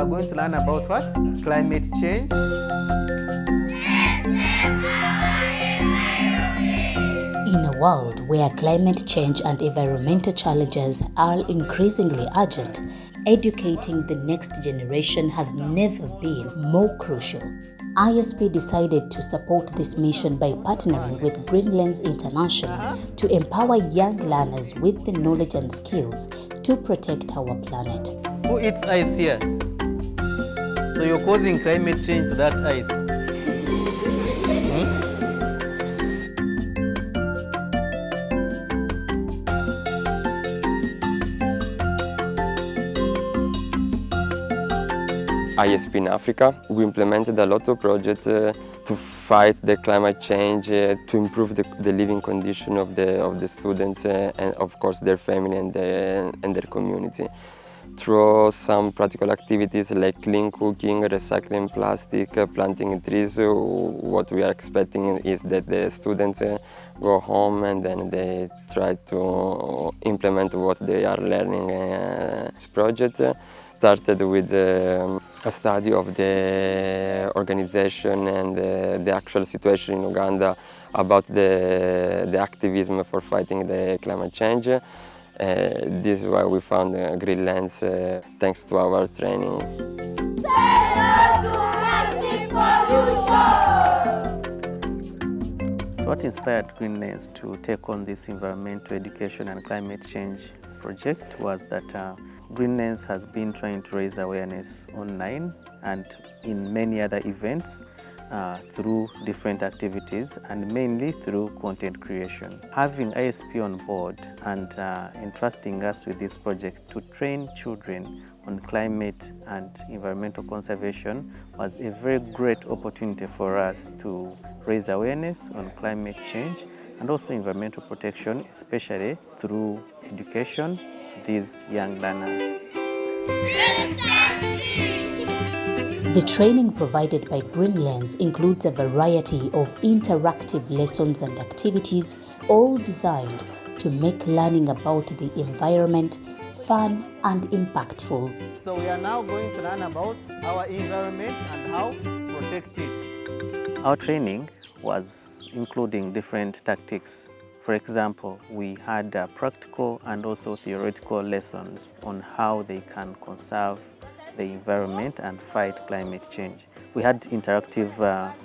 are going to learn about what? Climate change. In a world where climate change and environmental challenges are increasingly urgent, educating the next generation has never been more crucial. ISP decided to support this mission by partnering with Lens International to empower young learners with the knowledge and skills to protect our planet. Who eats ice here? So you're causing climate change to that ice. ISP in Africa, we implemented a lot of projects to fight the climate change, to improve the living condition of the students and of course their family and their community. Through some practical activities like clean cooking, recycling plastic, planting trees, what we are expecting is that the students go home and then they try to implement what they are learning. This project started with a study of the organization and the actual situation in Uganda about the activism for fighting the climate change. This is why we found Lens thanks to our training. What inspired Lens to take on this environmental education and climate change project was that Lens has been trying to raise awareness online and in many other events through different activities and mainly through content creation. Having ISP on board and entrusting us with this project to train children on climate and environmental conservation was a very great opportunity for us to raise awareness on climate change and also environmental protection, especially through education to these young learners. The training provided by Lens includes a variety of interactive lessons and activities, all designed to make learning about the environment fun and impactful. So we are now going to learn about our environment and how to protect it. Our training was including different tactics. For example, we had practical and also theoretical lessons on how they can conserve the environment and fight climate change. We had interactive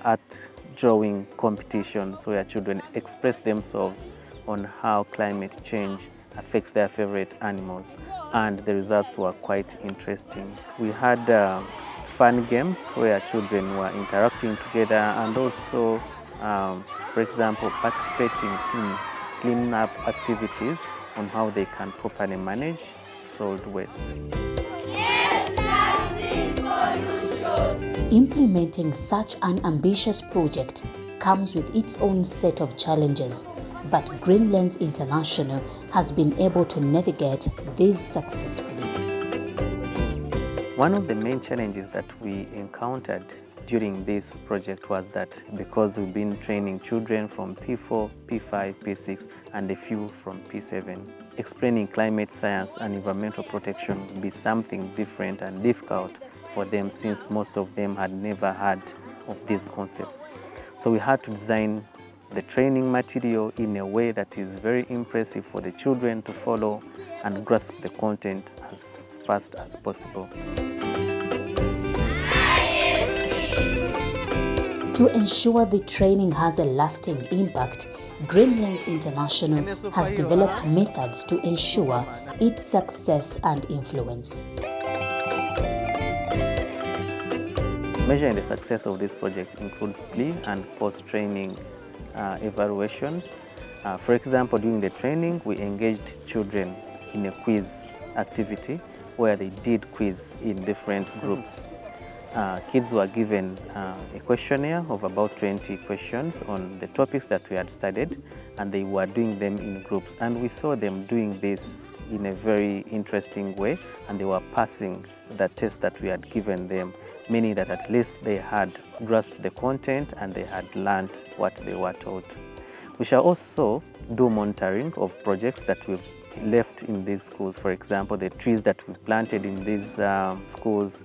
art drawing competitions where children express themselves on how climate change affects their favorite animals, and the results were quite interesting. We had fun games where children were interacting together and also, for example, participating in cleaning up activities on how they can properly manage solid waste. Implementing such an ambitious project comes with its own set of challenges, but Lens International has been able to navigate these successfully. One of the main challenges that we encountered during this project was that because we've been training children from P4, P5, P6 and a few from P7, explaining climate science and environmental protection would be something different and difficult for them since most of them had never heard of these concepts. So we had to design the training material in a way that is very impressive for the children to follow and grasp the content as fast as possible. To ensure the training has a lasting impact, Lens International has developed methods to ensure its success and influence. Measuring the success of this project includes pre- and post-training evaluations. For example, during the training, we engaged children in a quiz activity where they did quiz in different groups. Kids were given a questionnaire of about 20 questions on the topics that we had studied, and they were doing them in groups. And we saw them doing this in a very interesting way, and they were passing the test that we had given them, meaning that at least they had grasped the content and they had learned what they were taught. We shall also do monitoring of projects that we've left in these schools. For example, the trees that we've planted in these schools.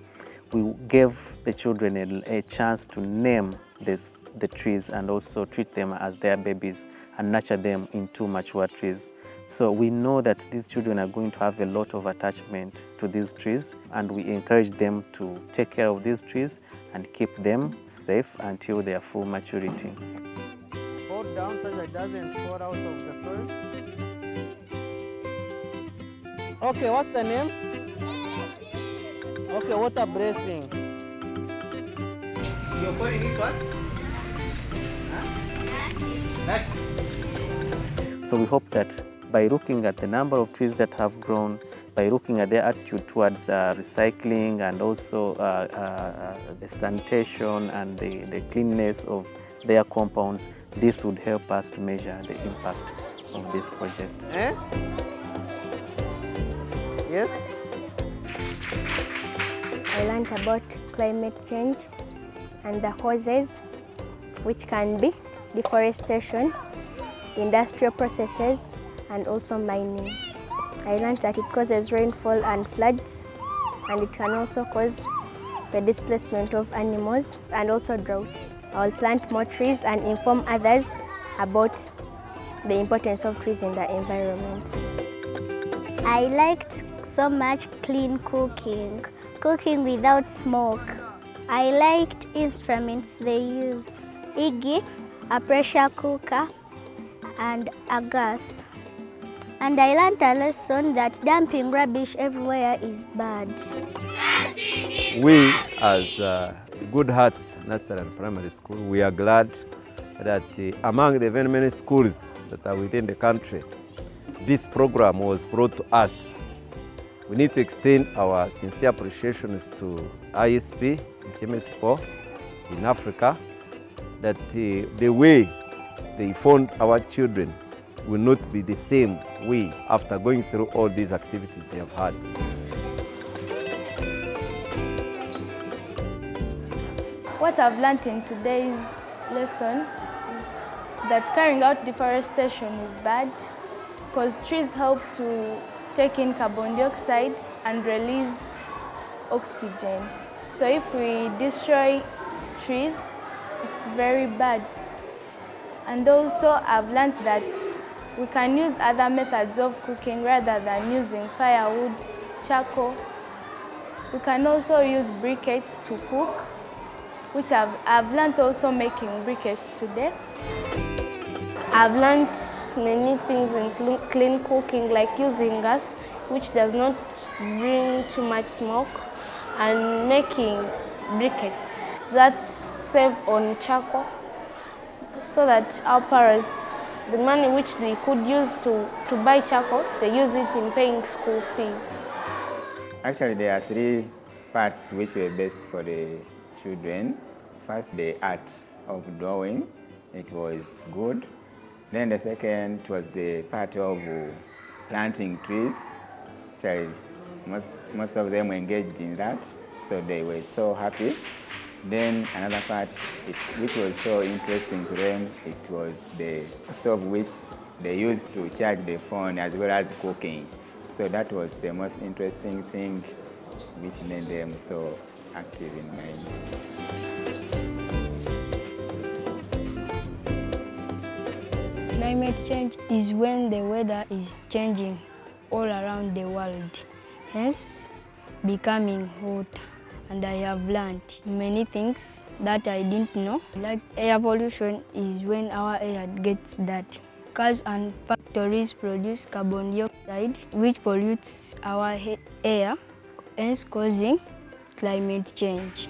we gave the children a chance to name the trees and also treat them as their babies and nurture them into mature trees. So we know that these children are going to have a lot of attachment to these trees, and we encourage them to take care of these trees and keep them safe until their full maturity. Hold down so that it doesn't fall out of the soil. Okay, what's the name? Okay, water bracing. You're calling it what? Back. So we hope that by looking at the number of trees that have grown, by looking at their attitude towards recycling and also the sanitation and the cleanness of their compounds, this would help us to measure the impact of this project. Yes? I learned about climate change and the causes, which can be deforestation, industrial processes, and also mining. I learned that it causes rainfall and floods, and it can also cause the displacement of animals and also drought. I'll plant more trees and inform others about the importance of trees in the environment. I liked so much clean cooking without smoke. I liked instruments they use, igi, a pressure cooker, and a gas. And I learned a lesson that dumping rubbish everywhere is bad. We, as Good Hearts Nursery and Primary School, we are glad that among the very many schools that are within the country, this program was brought to us. We need to extend our sincere appreciations to ISP, Insieme Si Puo, in Africa, that the way they fund our children will not be the same way after going through all these activities they have had. What I've learned in today's lesson is that carrying out deforestation is bad because trees help to take in carbon dioxide and release oxygen. So if we destroy trees, it's very bad. And also I've learned that we can use other methods of cooking rather than using firewood, charcoal. We can also use briquettes to cook, which I've learned also making briquettes today. I've learned many things in clean cooking, like using gas, which does not bring too much smoke, and making briquettes that save on charcoal, so that our parents, the money which they could use to buy charcoal, they use it in paying school fees. Actually, there are three parts which were best for the children. First, the art of drawing. It was good. Then the second was the part of planting trees. Actually, most of them engaged in that, so they were so happy. Then another part, which was so interesting to them, it was the stove which they used to charge the phone as well as cooking. So that was the most interesting thing, which made them so active in mind. Climate change is when the weather is changing all around the world, hence becoming hotter. And I have learned many things that I didn't know. Like air pollution is when our air gets dirty. Cars and factories produce carbon dioxide, which pollutes our air, hence causing climate change.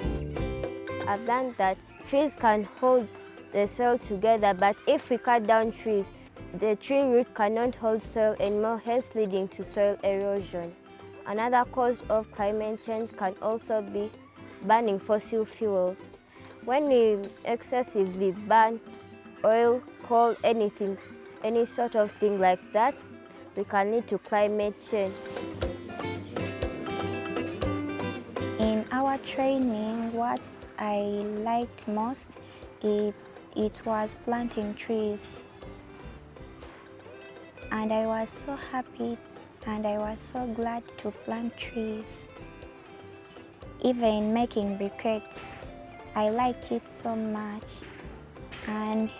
I've learned that trees can hold the soil together, but if we cut down trees, the tree root cannot hold soil anymore, hence leading to soil erosion. Another cause of climate change can also be burning fossil fuels. When we excessively burn oil, coal, anything, any sort of thing like that, we can lead to climate change. In our training, what I liked most, it was planting trees. And I was so happy and I was so glad to plant trees. even making briquettes. I like it so much, and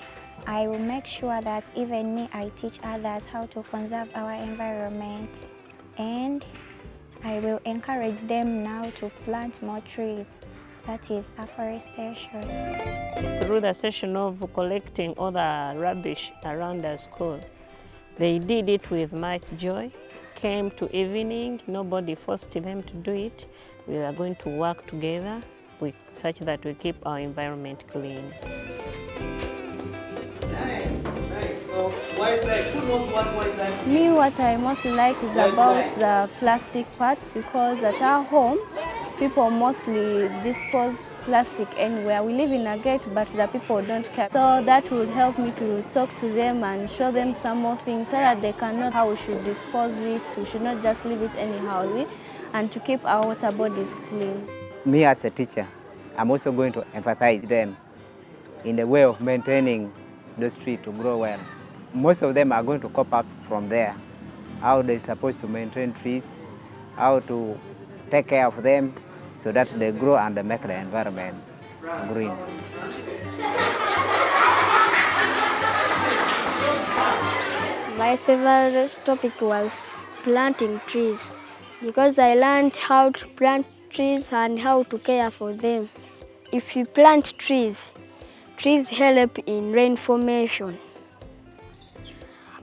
I will make sure that even me, I teach others how to conserve our environment, and I will encourage them now to plant more trees. That is afforestation. Through the session of collecting all the rubbish around the school, they did it with much joy. Came to evening, nobody forced them to do it. We are going to work together such that we keep our environment clean. Nice. So wildlife, who knows what wildlife? Me, what I mostly like is about the plastic parts, because at our home, people mostly dispose plastic anywhere. We live in a gate, but the people don't care. So that will help me to talk to them and show them some more things so that they can know how we should dispose it. We should not just leave it anyhow, and to keep our water bodies clean. Me as a teacher, I'm also going to emphasize them in the way of maintaining those trees to grow well. Most of them are going to cop up from there, how they're supposed to maintain trees, how to take care of them so that they grow and they make the environment green. My favorite topic was planting trees, because I learned how to plant trees and how to care for them. If you plant trees, trees help in rain formation,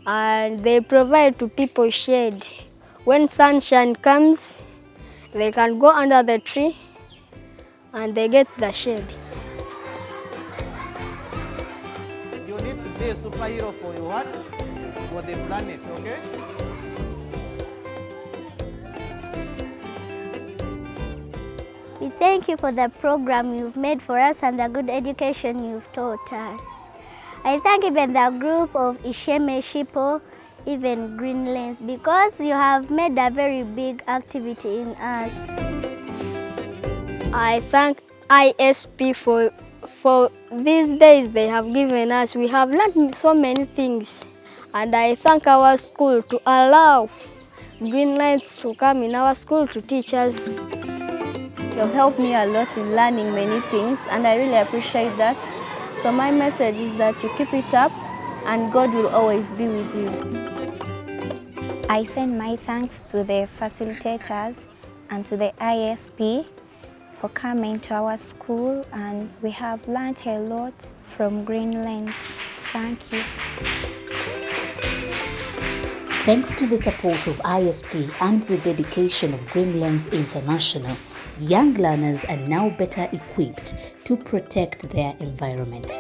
and they provide to people shade. When sunshine comes, they can go under the tree and they get the shade. You need to be a superhero for your what? For the planet, okay? We thank you for the program you've made for us and the good education you've taught us. I thank even the group of Insieme Si Puo, even Greenlands, because you have made a very big activity in us. I thank ISP for these days they have given us. We have learned so many things, and I thank our school to allow Greenlands to come in our school to teach us. You have helped me a lot in learning many things, and I really appreciate that. So my message is that you keep it up, and God will always be with you. I send my thanks to the facilitators and to the ISP for coming to our school, and we have learned a lot from Greenlands. Thank you. Thanks to the support of ISP and the dedication of Greenlands International, young learners are now better equipped to protect their environment.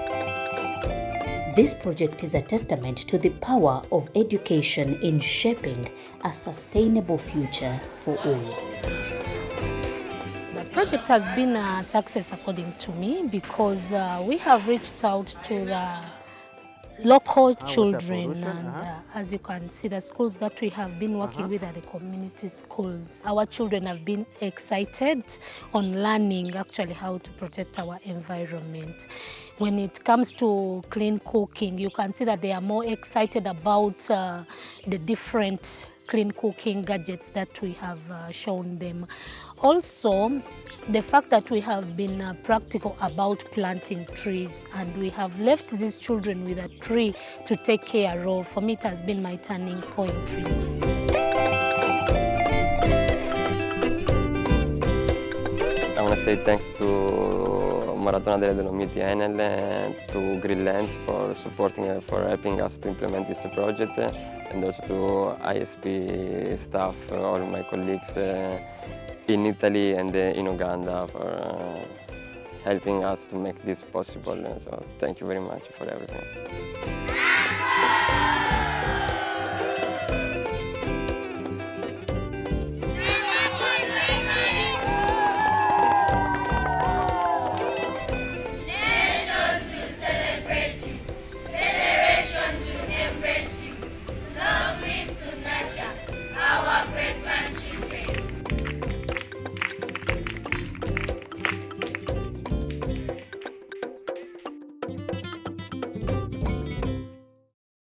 This project is a testament to the power of education in shaping a sustainable future for all. The project has been a success according to me, because we have reached out to the local children, and as you can see, the schools that we have been working with are the community schools. Our children have been excited on learning actually how to protect our environment. When it comes to clean cooking, you can see that they are more excited about the different clean cooking gadgets that we have shown them. Also, the fact that we have been practical about planting trees, and we have left these children with a tree to take care of, for me it has been my turning point. I want to say thanks to Maraton Dles Dolomites and to Greenlands for supporting, for helping us to implement this project, and also to ISP staff, all my colleagues in Italy and in Uganda for helping us to make this possible. So thank you very much for everything. Nations will celebrate you, generations will embrace you. Long live to nurture our great